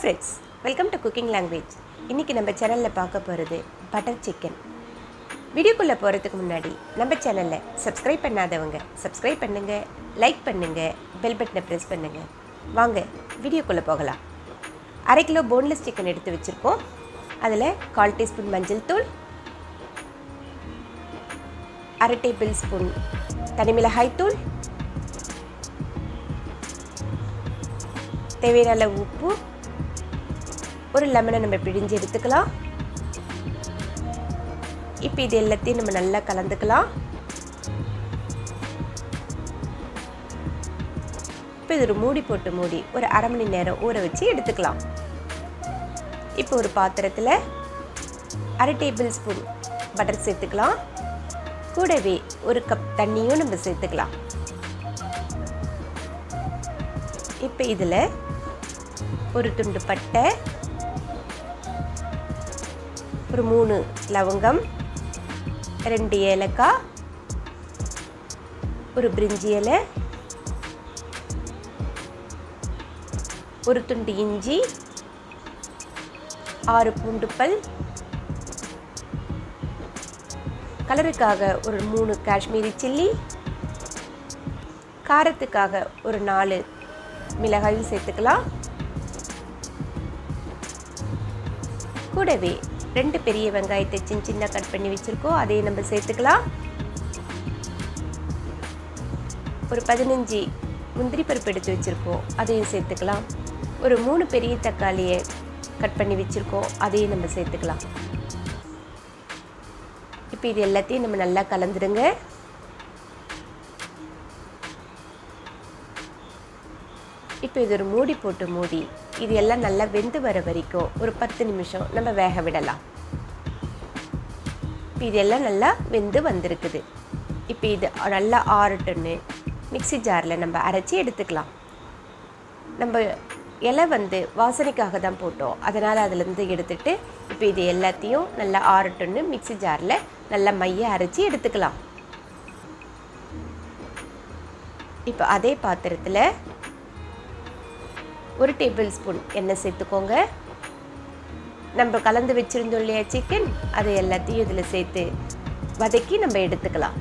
Friends, welcome to cooking language. இன்றைக்கி நம்ம சேனலில் பார்க்க போகிறது பட்டர் சிக்கன். வீடியோக்குள்ளே போகிறதுக்கு முன்னாடி நம்ம சேனலில் சப்ஸ்கிரைப் பண்ணாதவங்க சப்ஸ்கிரைப் பண்ணுங்கள், லைக் பண்ணுங்கள், பெல் பட்டனை ப்ரெஸ் பண்ணுங்கள். வாங்க வீடியோக்குள்ளே போகலாம். 1/2 கிலோ போன்லெஸ் சிக்கன் எடுத்து வச்சுருக்கோம். அதில் 1/4 டீஸ்பூன் மஞ்சள் தூள், 1/2 டேபிள் ஸ்பூன் தனிமிளகாய் தூள், தேவையான அளவு உப்பு, ஒரு லெமனை நம்ம பிழிஞ்சு எடுத்துக்கலாம். இப்போ இது எல்லாத்தையும் நம்ம நல்லா கலந்துக்கலாம். இப்போ இது ஒரு மூடி போட்டு மூடி ஒரு 1/2 மணி நேரம் ஊற வச்சு எடுத்துக்கலாம். இப்போ ஒரு பாத்திரத்தில் 1/2 டேபிள் ஸ்பூன் பட்டர் சேர்த்துக்கலாம். கூடவே 1 கப் தண்ணியும் நம்ம சேர்த்துக்கலாம். இப்போ இதில் ஒரு துண்டு பட்டை, ஒரு 3 லவங்கம், 2 ஏலக்காய், ஒரு பிரிஞ்சி இலை, ஒரு துண்டு இஞ்சி, 6 பூண்டு பல், கலருக்காக ஒரு 3 காஷ்மீரி சில்லி, காரத்துக்காக ஒரு 4 மிளகாயும் சேர்த்துக்கலாம். கூடவே 2 பெரிய வெங்காயத்தை சின்ன கட் பண்ணி வச்சுருக்கோம், அதையும் நம்ம சேர்த்துக்கலாம். ஒரு 15 முந்திரி பருப்பு எடுத்து வச்சுருக்கோம், அதையும் சேர்த்துக்கலாம். ஒரு 3 பெரிய தக்காளியை கட் பண்ணி வச்சுருக்கோம், அதையும் நம்ம சேர்த்துக்கலாம். இப்போ இது எல்லாத்தையும் நம்ம நல்லா கலந்துடுங்க. இப்போ இது ஒரு மூடி போட்டு மூடி இது எல்லாம் நல்லா வெந்து வர வரைக்கும் ஒரு 10 நிமிஷம் நம்ம வேக விடலாம். இப்போ இதெல்லாம் நல்லா வெந்து வந்திருக்குது. இப்போ இது நல்லா ஆறட்டுன்னு மிக்ஸி ஜாரில் நம்ம அரைச்சி எடுத்துக்கலாம். நம்ம இலை வாசனைக்காக தான் போட்டோம், அதனால் அதிலேருந்து எடுத்துட்டு இப்போ இது எல்லாத்தையும் நல்லா ஆறட்டுன்னு மிக்ஸி ஜாரில் நல்லா மைய அரைச்சி எடுத்துக்கலாம். இப்போ அதே பாத்திரத்தில் 1 டேபிள் ஸ்பூன் எண்ணெய் சேர்த்துக்கோங்க. நம்ம கலந்து வச்சுருந்தோம் இல்லையா சிக்கன், அதை எல்லாத்தையும் இதில் சேர்த்து வதக்கி நம்ம எடுத்துக்கலாம்.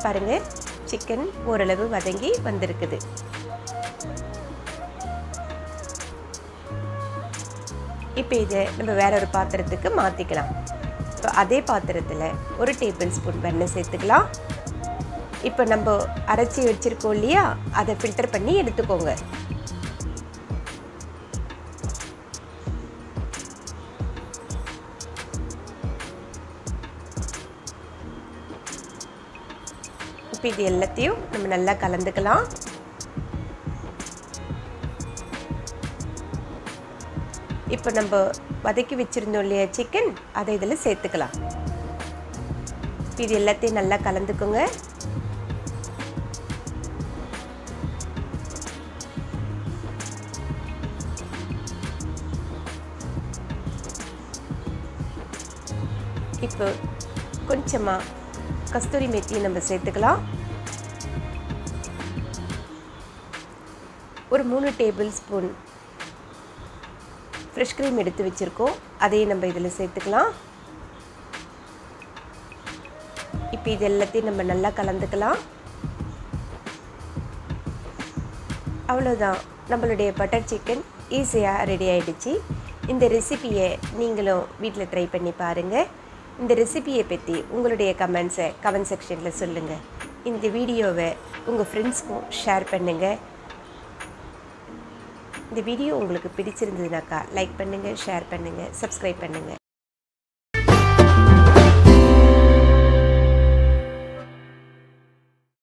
பாருங்கள், சிக்கன் ஓரளவு வதங்கி வந்திருக்குது. இப்போ இதை நம்ம வேற ஒரு பாத்திரத்துக்கு மாற்றிக்கலாம். இப்போ அதே பாத்திரத்தில் 1 டேபிள் ஸ்பூன் வெண்ணெய் சேர்த்துக்கலாம். இப்போ நம்ம அரைச்சி வச்சுருக்கோம் இல்லையா, அதை ஃபில்டர் பண்ணி எடுத்துக்கோங்க. இப்போ இது எல்லாத்தையும் நம்ம நல்லா கலந்துக்கலாம். இப்போ நம்ம வதக்கி வச்சுருந்தோம் இல்லையா சிக்கன், அதை இதில் சேர்த்துக்கலாம். இது எல்லாத்தையும் நல்லா கலந்துக்கோங்க. இப்போ கொஞ்சமாக கஸ்தூரி மேத்தியும் நம்ம சேர்த்துக்கலாம். ஒரு 3 டேபிள் ஸ்பூன் ஃப்ரெஷ் க்ரீம் எடுத்து வச்சுருக்கோம், அதையும் நம்ம இதில் சேர்த்துக்கலாம். இப்போ இது எல்லாத்தையும் நம்ம நல்லா கலந்துக்கலாம். அவ்வளோதான், நம்மளுடைய பட்டர் சிக்கன் ஈஸியாக ரெடி ஆகிடுச்சு. இந்த ரெசிபியை நீங்களும் வீட்டில் ட்ரை பண்ணி பாருங்கள். இந்த ரெசிபியை பற்றி உங்களுடைய கமெண்ட்ஸை கமெண்ட் செக்ஷனில் சொல்லுங்கள். இந்த வீடியோவை உங்கள் ஃப்ரெண்ட்ஸ்க்கும் ஷேர் பண்ணுங்கள். இந்த வீடியோ உங்களுக்கு பிடிச்சிருந்ததுனாக்கா லைக் பண்ணுங்கள், ஷேர் பண்ணுங்கள், சப்ஸ்கிரைப் பண்ணுங்கள்.